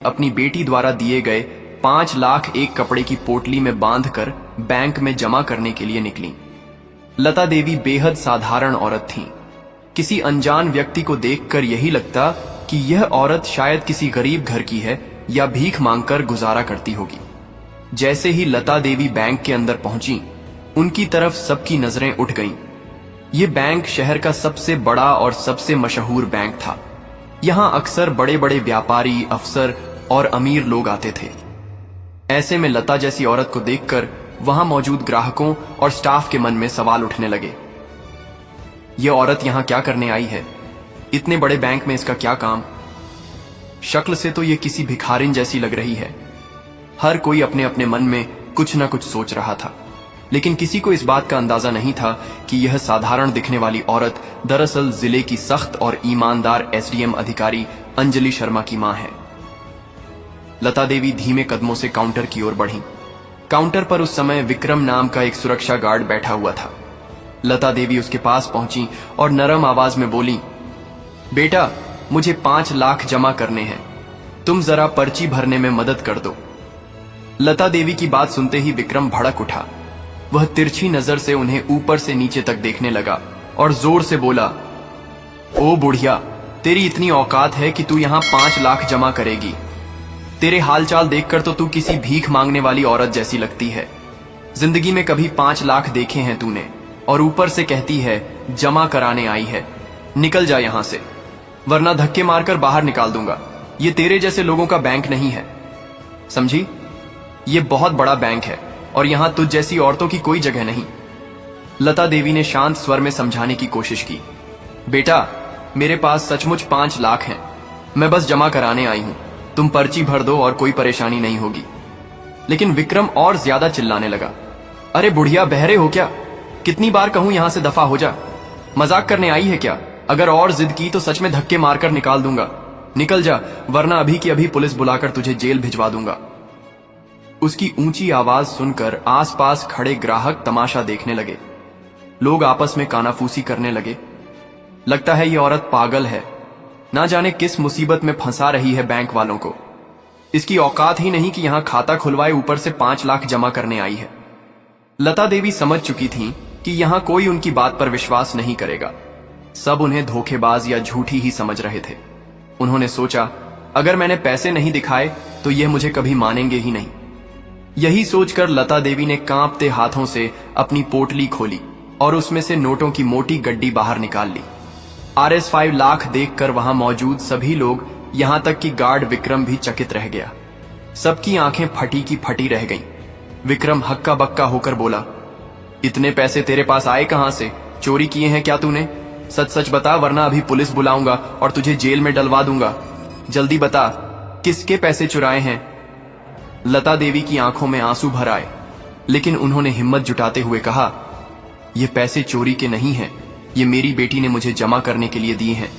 अपनी बेटी द्वारा दिए गए 5 लाख एक कपड़े की पोटली में बांधकर बैंक में जमा करने के लिए निकली। लता देवी बेहद साधारण औरत थीं। किसी अनजान व्यक्ति को देखकर यही लगता कि यह औरत शायद किसी गरीब घर की है या भीख मांगकर गुजारा करती होगी। जैसे ही लता देवी बैंक के अंदर पहुंची, उनकी तरफ सबकी नजरें उठ गईं। ये बैंक शहर का सबसे बड़ा और सबसे मशहूर बैंक था। यहां अक्सर बड़े बड़े व्यापारी, अफसर और अमीर लोग आते थे। ऐसे में लता जैसी औरत को देखकर वहां मौजूद ग्राहकों और स्टाफ के मन में सवाल उठने लगे। यह औरत यहां क्या करने आई है? इतने बड़े बैंक में इसका क्या काम? शक्ल से तो यह किसी भिखारिन जैसी लग रही है। हर कोई अपने अपने मन में कुछ ना कुछ सोच रहा था, लेकिन किसी को इस बात का अंदाजा नहीं था कि यह साधारण दिखने वाली औरत दरअसल जिले की सख्त और ईमानदार एसडीएम अधिकारी अंजलि शर्मा की मां है। लता देवी धीमे कदमों से काउंटर की ओर बढ़ी। काउंटर पर उस समय विक्रम नाम का एक सुरक्षा गार्ड बैठा हुआ था। लता देवी उसके पास पहुंची और नरम आवाज में बोली, बेटा, मुझे 5 लाख जमा करने हैं, तुम जरा पर्ची भरने में मदद कर दो। लता देवी की बात सुनते ही विक्रम भड़क उठा। वह तिरछी नजर से उन्हें ऊपर से नीचे तक देखने लगा और जोर से बोला, ओ बुढ़िया, तेरी इतनी औकात है कि तू यहां 5 लाख जमा करेगी? तेरे हालचाल देखकर तो तू किसी भीख मांगने वाली औरत जैसी लगती है। जिंदगी में कभी 5 लाख देखे हैं तूने, और ऊपर से कहती है जमा कराने आई है। निकल जा यहां से, वरना धक्के मारकर बाहर निकाल दूंगा। ये तेरे जैसे लोगों का बैंक नहीं है, समझी? ये बहुत बड़ा बैंक है और यहां तुझ जैसी औरतों की कोई जगह नहीं। लता देवी ने शांत स्वर में समझाने की कोशिश की, बेटा, मेरे पास सचमुच 5 लाख हैं, मैं बस जमा कराने आई हूं। तुम पर्ची भर दो और कोई परेशानी नहीं होगी। लेकिन विक्रम और ज्यादा चिल्लाने लगा, अरे बुढ़िया, बहरे हो क्या? कितनी बार कहूं यहां से दफा हो जा। मजाक करने आई है क्या? अगर और जिद की तो सच में धक्के मारकर निकाल दूंगा। निकल जा, वरना अभी की अभी पुलिस बुलाकर तुझे जेल भिजवा दूंगा। उसकी ऊंची आवाज सुनकर आसपास खड़े ग्राहक तमाशा देखने लगे। लोग आपस में कानाफूसी करने लगे। लगता है ये औरत पागल है, ना जाने किस मुसीबत में फंसा रही है बैंक वालों को। इसकी औकात ही नहीं कि यहां खाता खुलवाए, ऊपर से 5 लाख जमा करने आई है। लता देवी समझ चुकी थीं कि यहां कोई उनकी बात पर विश्वास नहीं करेगा। सब उन्हें धोखेबाज या झूठी ही समझ रहे थे। उन्होंने सोचा, अगर मैंने पैसे नहीं दिखाए तो यह मुझे कभी मानेंगे ही नहीं। यही सोचकर लता देवी ने कांपते हाथों से अपनी पोटली खोली और उसमें से नोटों की मोटी गड्डी बाहर निकाल ली। RS5 लाख देखकर वहां मौजूद सभी लोग, यहां तक कि गार्ड विक्रम भी चकित रह गया। सबकी आंखें फटी की फटी रह गईं। विक्रम हक्का बक्का होकर बोला, इतने पैसे तेरे पास आए कहां से? चोरी किए हैं क्या तूने? सच सच बता, वरना अभी पुलिस बुलाऊंगा और तुझे जेल में डलवा दूंगा। जल्दी बता, किसके पैसे चुराए हैं? लता देवी की आंखों में आंसू भर आए, लेकिन उन्होंने हिम्मत जुटाते हुए कहा, ये पैसे चोरी के नहीं हैं, ये मेरी बेटी ने मुझे जमा करने के लिए दिए हैं।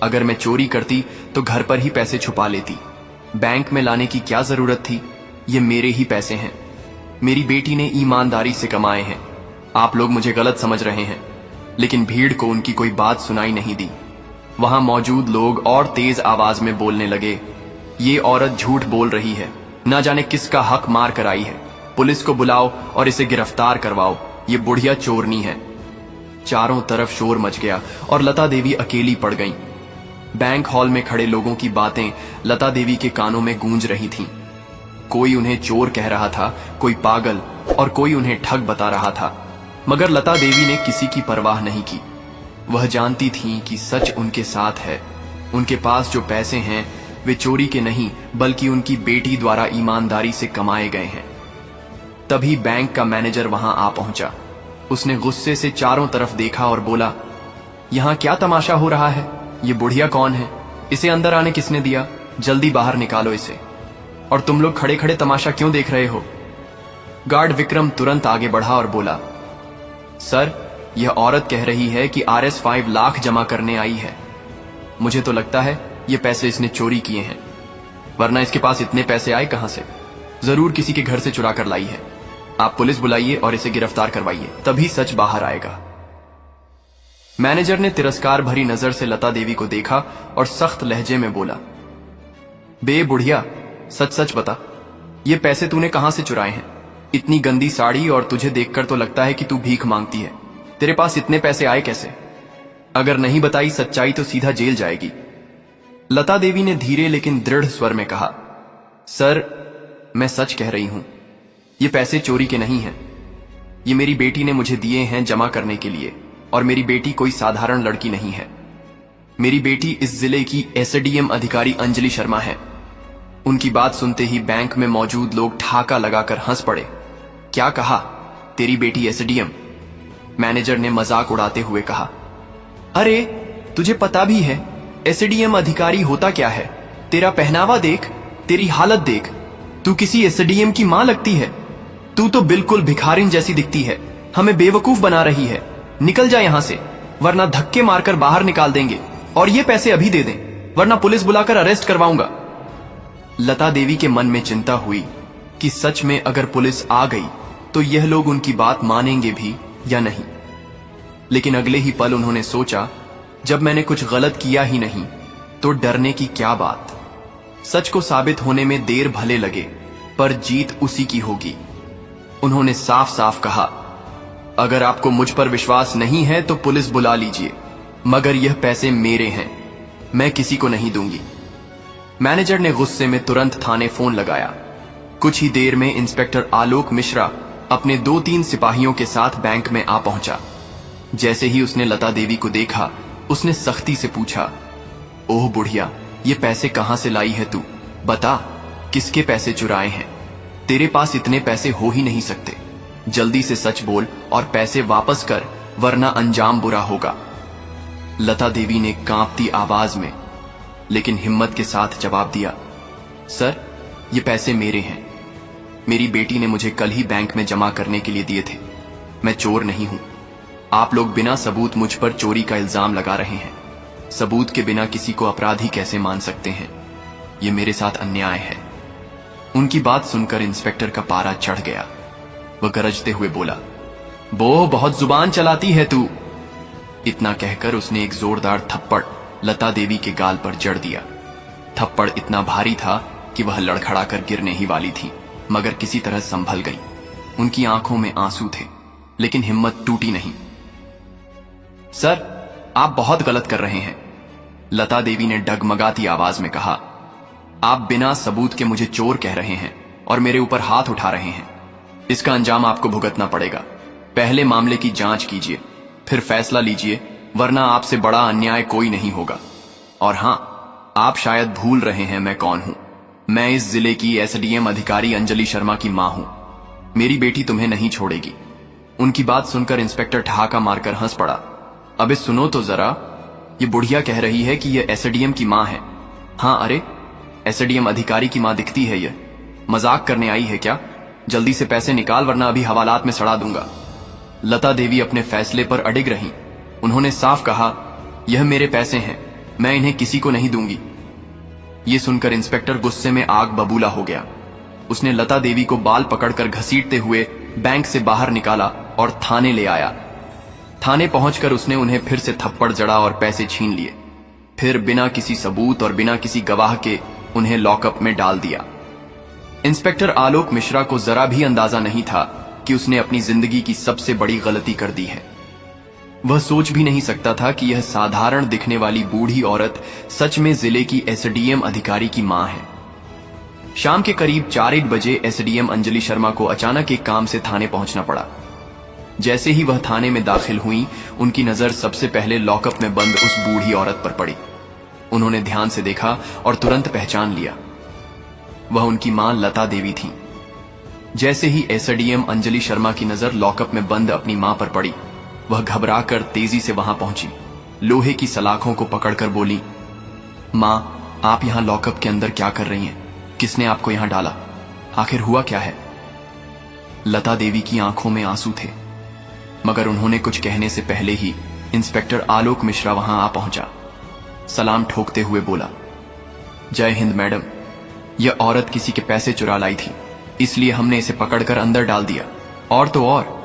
अगर मैं चोरी करती तो घर पर ही पैसे छुपा लेती। बैंक में लाने की क्या जरूरत थी? ये मेरे ही पैसे हैं, मेरी बेटी ने ईमानदारी से कमाए हैं। आप लोग मुझे गलत समझ रहे हैं। लेकिन भीड़ को उनकी कोई बात सुनाई नहीं दी। वहां मौजूद लोग और तेज आवाज में बोलने लगे, ये औरत झूठ बोल रही है, ना जाने किसका हक मार कर आई है। पुलिस को बुलाओ और इसे गिरफ्तार करवाओ, ये बुढ़िया चोरनी है। चारों तरफ शोर मच गया और लता देवी अकेली पड़ गईं। बैंक हॉल में खड़े लोगों की बातें लता देवी के कानों में गूंज रही थीं। कोई उन्हें चोर कह रहा था, कोई पागल, और कोई उन्हें ठग बता रहा था। मगर लता देवी ने किसी की परवाह नहीं की। वह जानती थीं कि सच उनके साथ है। उनके पास जो पैसे हैं वे चोरी के नहीं, बल्कि उनकी बेटी द्वारा ईमानदारी से कमाए गए हैं। तभी बैंक का मैनेजर वहां आ पहुंचा। उसने गुस्से से चारों तरफ देखा और बोला, यहां क्या तमाशा हो रहा है? ये बुढ़िया कौन है? इसे अंदर आने किसने दिया? जल्दी बाहर निकालो इसे। और तुम लोग खड़े खड़े तमाशा क्यों देख रहे हो? गार्ड विक्रम तुरंत आगे बढ़ा और बोला, सर, यह औरत कह रही है कि RS5 लाख जमा करने आई है। मुझे तो लगता है ये पैसे इसने चोरी किए हैं, वरना इसके पास इतने पैसे आए कहां से? जरूर किसी के घर से चुरा कर लाई है। आप पुलिस बुलाइए और इसे गिरफ्तार करवाइए, तभी सच बाहर आएगा। मैनेजर ने तिरस्कार भरी नजर से लता देवी को देखा और सख्त लहजे में बोला, बे बुढ़िया, सच सच बता, ये पैसे तूने कहां से चुराए हैं? इतनी गंदी साड़ी और तुझे देखकर तो लगता है कि तू भीख मांगती है। तेरे पास इतने पैसे आए कैसे? अगर नहीं बताई सच्चाई तो सीधा जेल जाएगी। लता देवी ने धीरे लेकिन दृढ़ स्वर में कहा, सर, मैं सच कह रही हूं। ये पैसे चोरी के नहीं हैं। ये मेरी बेटी ने मुझे दिए हैं जमा करने के लिए, और मेरी बेटी कोई साधारण लड़की नहीं है। मेरी बेटी इस जिले की एसडीएम अधिकारी अंजलि शर्मा है। उनकी बात सुनते ही बैंक में मौजूद लोग ठहाका लगाकर हंस पड़े। क्या कहा? तेरी बेटी एसडीएम? मैनेजर ने मजाक उड़ाते हुए कहा। अरे, तुझे पता भी है एसडीएम अधिकारी होता क्या है? तेरा पहनावा देख, तेरी हालत देख, तू किसी एसडीएम की मां लगती है। तू तो बिल्कुल भिखारिन जैसी दिखती है। हमें बेवकूफ बना रही है। निकल जा यहां से, वरना धक्के मारकर बाहर निकाल देंगे, और ये पैसे अभी दे दें, वरना पुलिस बुलाकर अरेस्ट करवाऊंगा। लता देवी के मन में चिंता हुई कि सच में अगर पुलिस आ गई तो यह लोग उनकी बात मानेंगे भी या नहीं। लेकिन अगले ही पल उन्होंने सोचा, जब मैंने कुछ गलत किया ही नहीं तो डरने की क्या बात। सच को साबित होने में देर भले लगे, पर जीत उसी की होगी। उन्होंने साफ साफ कहा, अगर आपको मुझ पर विश्वास नहीं है तो पुलिस बुला लीजिए, मगर यह पैसे मेरे हैं, मैं किसी को नहीं दूंगी। मैनेजर ने गुस्से में तुरंत थाने फोन लगाया। कुछ ही देर में इंस्पेक्टर आलोक मिश्रा अपने 2-3 सिपाहियों के साथ बैंक में आ पहुंचा। जैसे ही उसने लता देवी को देखा, उसने सख्ती से पूछा, ओह बुढ़िया, ये पैसे कहां से लाई है तू? बता, किसके पैसे चुराए हैं? तेरे पास इतने पैसे हो ही नहीं सकते। जल्दी से सच बोल और पैसे वापस कर, वरना अंजाम बुरा होगा। लता देवी ने कांपती आवाज में लेकिन हिम्मत के साथ जवाब दिया, सर, ये पैसे मेरे हैं। मेरी बेटी ने मुझे कल ही बैंक में जमा करने के लिए दिए थे। मैं चोर नहीं हूं। आप लोग बिना सबूत मुझ पर चोरी का इल्जाम लगा रहे हैं। सबूत के बिना किसी को अपराधी कैसे मान सकते हैं? यह मेरे साथ अन्याय है। उनकी बात सुनकर इंस्पेक्टर का पारा चढ़ गया। वह गरजते हुए बोला, बो, बहुत जुबान चलाती है तू। इतना कहकर उसने एक जोरदार थप्पड़ लता देवी के गाल पर जड़ दिया। थप्पड़ इतना भारी था कि वह लड़खड़ाकर गिरने ही वाली थी, मगर किसी तरह संभल गई। उनकी आंखों में आंसू थे, लेकिन हिम्मत टूटी नहीं। सर, आप बहुत गलत कर रहे हैं, लता देवी ने डगमगाती आवाज में कहा। आप बिना सबूत के मुझे चोर कह रहे हैं और मेरे ऊपर हाथ उठा रहे हैं। इसका अंजाम आपको भुगतना पड़ेगा। पहले मामले की जांच कीजिए, फिर फैसला लीजिए, वरना आपसे बड़ा अन्याय कोई नहीं होगा। और हां, आप शायद भूल रहे हैं मैं कौन हूं। मैं इस जिले की एसडीएम अधिकारी अंजलि शर्मा की मां हूं। मेरी बेटी तुम्हें नहीं छोड़ेगी। उनकी बात सुनकर इंस्पेक्टर ठहाका मारकर हंस पड़ा। अबे सुनो तो जरा, ये बुढ़िया कह रही है कि यह एसडीएम की मां है। हां, अरे एसडीएम अधिकारी की मां दिखती है। यह मजाक करने आई है क्या? जल्दी से पैसे निकाल, वरना अभी हवालात में सड़ा दूंगा। लता देवी अपने फैसले पर अडिग रहीं। उन्होंने साफ कहा, यह मेरे पैसे हैं, मैं इन्हें किसी को नहीं दूंगी। यह सुनकर इंस्पेक्टर गुस्से में आग बबूला हो गया। उसने लता देवी को बाल पकड़कर घसीटते हुए बैंक से बाहर निकाला और थाने ले आया। थाने पहुंचकर उसने उन्हें फिर से थप्पड़ जड़ा और पैसे छीन लिए। फिर बिना किसी सबूत और बिना किसी गवाह के उन्हें लॉकअप में डाल दिया। इंस्पेक्टर आलोक मिश्रा को जरा भी अंदाजा नहीं था कि उसने अपनी जिंदगी की सबसे बड़ी गलती कर दी है। वह सोच भी नहीं सकता था कि यह साधारण दिखने वाली बूढ़ी औरत सच में जिले की एसडीएम अधिकारी की मां है। शाम के करीब 4-1 बजे एसडीएम अंजलि शर्मा को अचानक एक काम से थाने पहुंचना पड़ा। जैसे ही वह थाने में दाखिल हुई, उनकी नजर सबसे पहले लॉकअप में बंद उस बूढ़ी औरत पर पड़ी। उन्होंने ध्यान से देखा और तुरंत पहचान लिया। वह उनकी मां लता देवी थी। जैसे ही एसडीएम अंजलि शर्मा की नजर लॉकअप में बंद अपनी मां पर पड़ी, वह घबराकर तेजी से वहां पहुंची। लोहे की सलाखों को पकड़कर बोली, मां, आप यहां लॉकअप के अंदर क्या कर रही हैं? किसने आपको यहां डाला? आखिर हुआ क्या है? लता देवी की आंखों में आंसू थे, मगर उन्होंने कुछ कहने से पहले ही इंस्पेक्टर आलोक मिश्रा वहां आ पहुंचा। सलाम ठोकते हुए बोला, जय हिंद मैडम, यह औरत किसी के पैसे चुरा लाई थी, इसलिए हमने इसे पकड़कर अंदर डाल दिया। और तो और,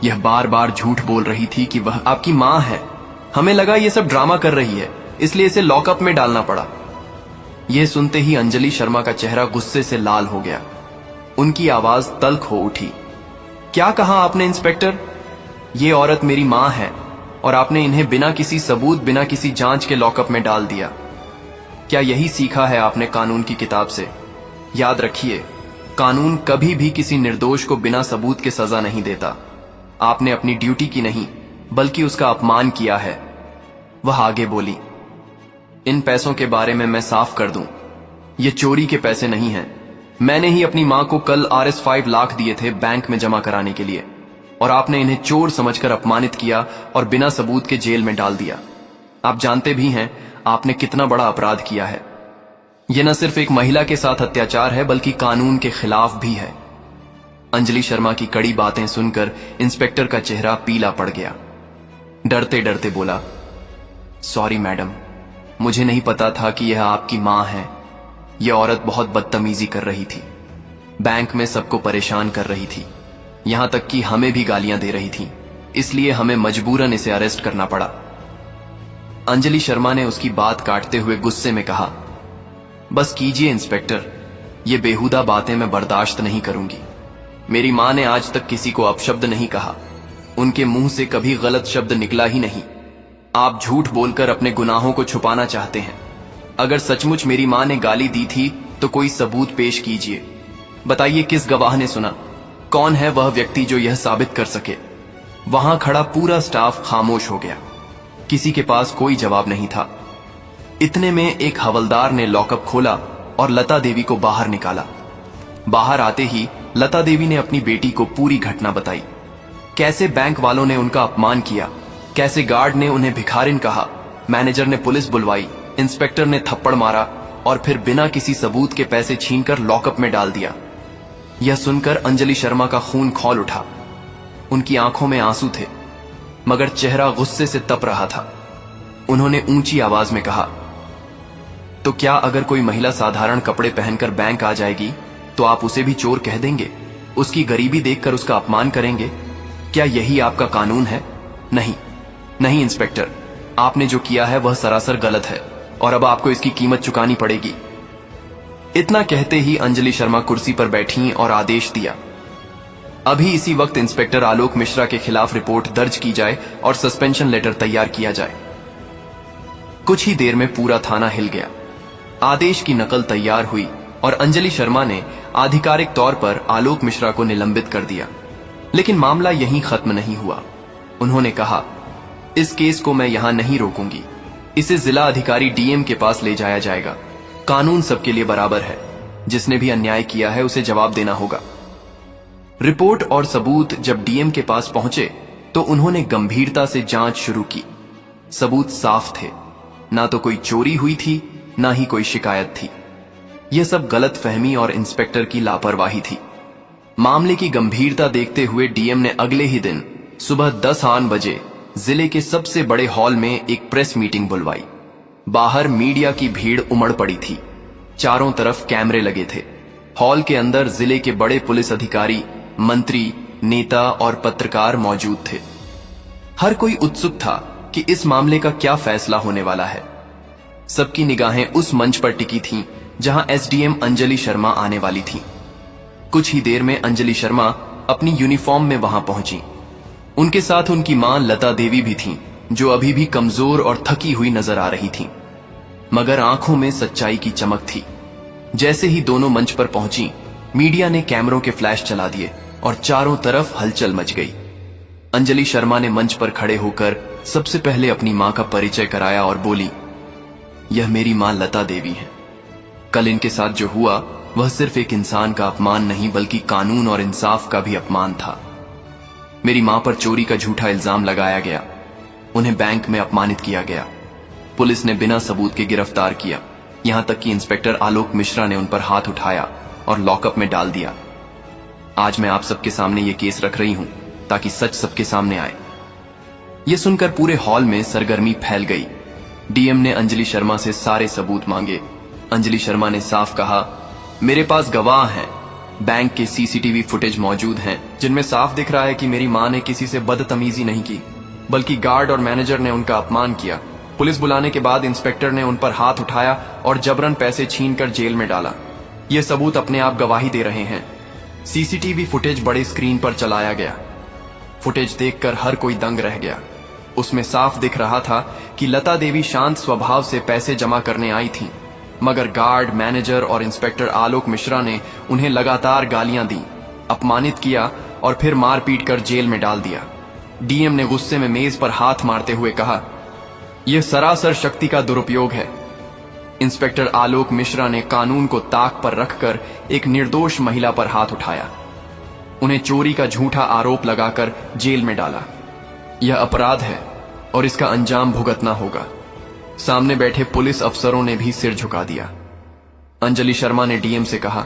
यह बार बार झूठ बोल रही थी कि वह आपकी मां है। हमें लगा यह सब ड्रामा कर रही है, इसलिए इसे लॉकअप में डालना पड़ा। यह सुनते ही अंजलि शर्मा का चेहरा गुस्से से लाल हो गया। उनकी आवाज तल्ख हो उठी। क्या कहा आपने इंस्पेक्टर? ये औरत मेरी मां है और आपने इन्हें बिना किसी सबूत, बिना किसी जांच के लॉकअप में डाल दिया। क्या यही सीखा है आपने कानून की किताब से? याद रखिए, कानून कभी भी किसी निर्दोष को बिना सबूत के सजा नहीं देता। आपने अपनी ड्यूटी की नहीं बल्कि उसका अपमान किया है। वह आगे बोली, इन पैसों के बारे में मैं साफ कर दूं, ये चोरी के पैसे नहीं हैं। मैंने ही अपनी मां को कल RS 5 लाख दिए थे बैंक में जमा कराने के लिए, और आपने इन्हें चोर समझकर अपमानित किया और बिना सबूत के जेल में डाल दिया। आप जानते भी हैं आपने कितना बड़ा अपराध किया है। यह न सिर्फ एक महिला के साथ अत्याचार है बल्कि कानून के खिलाफ भी है। अंजलि शर्मा की कड़ी बातें सुनकर इंस्पेक्टर का चेहरा पीला पड़ गया। डरते डरते बोला, सॉरी मैडम, मुझे नहीं पता था कि यह आपकी मां है। यह औरत बहुत बदतमीजी कर रही थी, बैंक में सबको परेशान कर रही थी, यहां तक कि हमें भी गालियां दे रही थी, इसलिए हमें मजबूरन इसे अरेस्ट करना पड़ा। अंजलि शर्मा ने उसकी बात काटते हुए गुस्से में कहा, बस कीजिए इंस्पेक्टर, ये बेहुदा बातें मैं बर्दाश्त नहीं करूंगी। मेरी मां ने आज तक किसी को अपशब्द नहीं कहा, उनके मुंह से कभी गलत शब्द निकला ही नहीं। आप झूठ बोलकर अपने गुनाहों को छुपाना चाहते हैं। अगर सचमुच मेरी मां ने गाली दी थी तो कोई सबूत पेश कीजिए। बताइए किस गवाह ने सुना? कौन है वह व्यक्ति जो यह साबित कर सके? वहां खड़ा पूरा स्टाफ खामोश हो गया। किसी के पास कोई जवाब नहीं था। इतने में एक हवलदार ने लॉकअप खोला और लता देवी को बाहर निकाला। बाहर आते ही लता देवी ने अपनी बेटी को पूरी घटना बताई। कैसे बैंक वालों ने उनका अपमान किया, कैसे गार्ड ने उन्हें भिखारिन कहा, मैनेजर ने पुलिस बुलवाई, इंस्पेक्टर ने थप्पड़ मारा और फिर बिना किसी सबूत के पैसे छीनकर लॉकअप में डाल दिया। यह सुनकर अंजलि शर्मा का खून खौल उठा। उनकी आंखों में आंसू थे मगर चेहरा गुस्से से तप रहा था। उन्होंने ऊंची आवाज में कहा, तो क्या अगर कोई महिला साधारण कपड़े पहनकर बैंक आ जाएगी तो आप उसे भी चोर कह देंगे? उसकी गरीबी देखकर उसका अपमान करेंगे? क्या यही आपका कानून है? नहीं नहीं इंस्पेक्टर, आपने जो किया है वह सरासर गलत है और अब आपको इसकी कीमत चुकानी पड़ेगी। इतना कहते ही अंजलि शर्मा कुर्सी पर बैठी और आदेश दिया, अभी इसी वक्त इंस्पेक्टर आलोक मिश्रा के खिलाफ रिपोर्ट दर्ज की जाए और सस्पेंशन लेटर तैयार किया जाए। कुछ ही देर में पूरा थाना हिल गया। आदेश की नकल तैयार हुई और अंजलि शर्मा ने आधिकारिक तौर पर आलोक मिश्रा को निलंबित कर दिया। लेकिन मामला यहीं खत्म नहीं हुआ। उन्होंने कहा, इस केस को मैं यहां नहीं रोकूंगी, इसे जिला अधिकारी DM के पास ले जाया जाएगा। कानून सबके लिए बराबर है, जिसने भी अन्याय किया है उसे जवाब देना होगा। रिपोर्ट और सबूत जब DM के पास पहुंचे तो उन्होंने गंभीरता से जांच शुरू की। सबूत साफ थे, ना तो कोई चोरी हुई थी ना ही कोई शिकायत थी। यह सब गलतफहमी और इंस्पेक्टर की लापरवाही थी। मामले की गंभीरता देखते हुए DM ने अगले ही दिन सुबह 10 बजे जिले के सबसे बड़े हॉल में एक प्रेस मीटिंग बुलवाई। बाहर मीडिया की भीड़ उमड़ पड़ी थी। चारों तरफ कैमरे लगे थे। हॉल के अंदर जिले के बड़े पुलिस अधिकारी, मंत्री, नेता और पत्रकार मौजूद थे। हर कोई उत्सुक था कि इस मामले का क्या फैसला होने वाला है। सबकी निगाहें उस मंच पर टिकी थीं जहां SDM अंजलि शर्मा आने वाली थी। कुछ ही देर में अंजलि शर्मा अपनी यूनिफॉर्म में वहां पहुंची। उनके साथ उनकी मां लता देवी भी थीं, जो अभी भी कमजोर और थकी हुई नजर आ रही थीं, मगर आंखों में सच्चाई की चमक थी। जैसे ही दोनों मंच पर पहुंची, मीडिया ने कैमरों के फ्लैश चला दिए और चारों तरफ हलचल मच गई। अंजलि शर्मा ने मंच पर खड़े होकर सबसे पहले अपनी मां का परिचय कराया और बोली, यह मेरी मां लता देवी है। कल इनके साथ जो हुआ वह सिर्फ एक इंसान का अपमान नहीं बल्कि कानून और इंसाफ का भी अपमान था। मेरी मां पर चोरी का झूठा इल्जाम लगाया गया, उन्हें बैंक में अपमानित किया गया। पुलिस ने बिना सबूत के गिरफ्तार किया, यहां तक कि इंस्पेक्टर आलोक मिश्रा ने उन पर हाथ उठाया और लॉकअप में डाल दिया। आज मैं आप सबके सामने ये केस रख रही हूं ताकि सच सबके सामने आए। यह सुनकर पूरे हॉल में सरगर्मी फैल गई। DM ने अंजलि शर्मा से सारे सबूत मांगे। अंजलि शर्मा ने साफ कहा, मेरे पास गवाह हैं, बैंक के CCTV फुटेज मौजूद हैं जिनमें साफ दिख रहा है कि मेरी मां ने किसी से बदतमीजी नहीं की बल्कि गार्ड और मैनेजर ने उनका अपमान किया। पुलिस बुलाने के बाद इंस्पेक्टर ने उन पर हाथ उठाया और जबरन पैसे छीनकर जेल में डाला। ये सबूत अपने आप गवाही दे रहे हैं। सीसीटीवी फुटेज बड़े स्क्रीन पर चलाया गया। फुटेज देखकर हर कोई दंग रह गया। उसमें साफ दिख रहा था कि लता देवी शांत स्वभाव से पैसे जमा करने आई थीं, मगर गार्ड, मैनेजर और इंस्पेक्टर आलोक मिश्रा ने उन्हें लगातार गालियां दी, अपमानित किया और फिर मारपीट कर जेल में डाल दिया। डीएम ने गुस्से में मेज पर हाथ मारते हुए कहा, यह सरासर शक्ति का दुरुपयोग है। इंस्पेक्टर आलोक मिश्रा ने कानून को ताक पर रखकर एक निर्दोष महिला पर हाथ उठाया। उन्हें चोरी का झूठा आरोप लगाकर जेल में डाला। यह अपराध है और इसका अंजाम भुगतना होगा। सामने बैठे पुलिस अफसरों ने भी सिर झुका दिया। अंजलि शर्मा ने डीएम से कहा,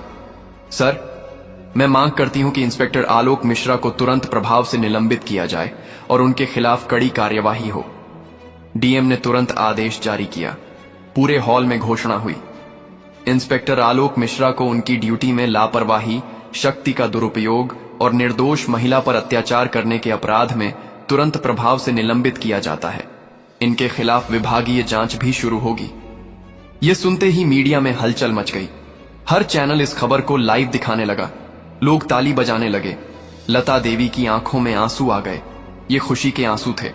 सर, मैं मांग करती हूं कि इंस्पेक्टर आलोक मिश्रा को तुरंत प्रभाव से निलंबित किया जाए और उनके खिलाफ कड़ी कार्यवाही हो। डीएम ने तुरंत आदेश जारी किया। पूरे हॉल में घोषणा हुई, इंस्पेक्टर आलोक मिश्रा को उनकी ड्यूटी में लापरवाही, शक्ति का दुरुपयोग और निर्दोष महिला पर अत्याचार करने के अपराध में तुरंत प्रभाव से निलंबित किया जाता है। इनके खिलाफ विभागीय जांच भी शुरू होगी। यह सुनते ही मीडिया में हलचल मच गई। हर चैनल इस खबर को लाइव दिखाने लगा। लोग ताली बजाने लगे। लता देवी की आंखों में आंसू आ गए। ये खुशी के आंसू थे,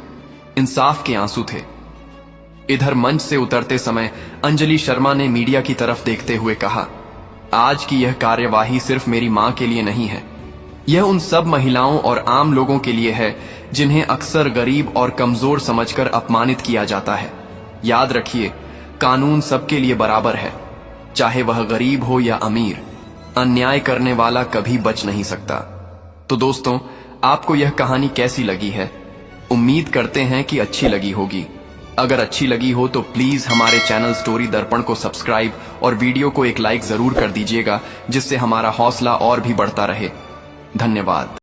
इंसाफ के आंसू थे। इधर मंच से उतरते समय अंजलि शर्मा ने मीडिया की तरफ देखते हुए कहा, आज की यह कार्यवाही सिर्फ मेरी मां के लिए नहीं है, यह उन सब महिलाओं और आम लोगों के लिए है जिन्हें अक्सर गरीब और कमजोर समझकर अपमानित किया जाता है। याद रखिए, कानून सबके लिए बराबर है, चाहे वह गरीब हो या अमीर। अन्याय करने वाला कभी बच नहीं सकता। तो दोस्तों, आपको यह कहानी कैसी लगी है? उम्मीद करते हैं कि अच्छी लगी होगी। अगर अच्छी लगी हो तो प्लीज हमारे चैनल स्टोरी दर्पण को सब्सक्राइब और वीडियो को एक लाइक जरूर कर दीजिएगा, जिससे हमारा हौसला और भी बढ़ता रहे। धन्यवाद।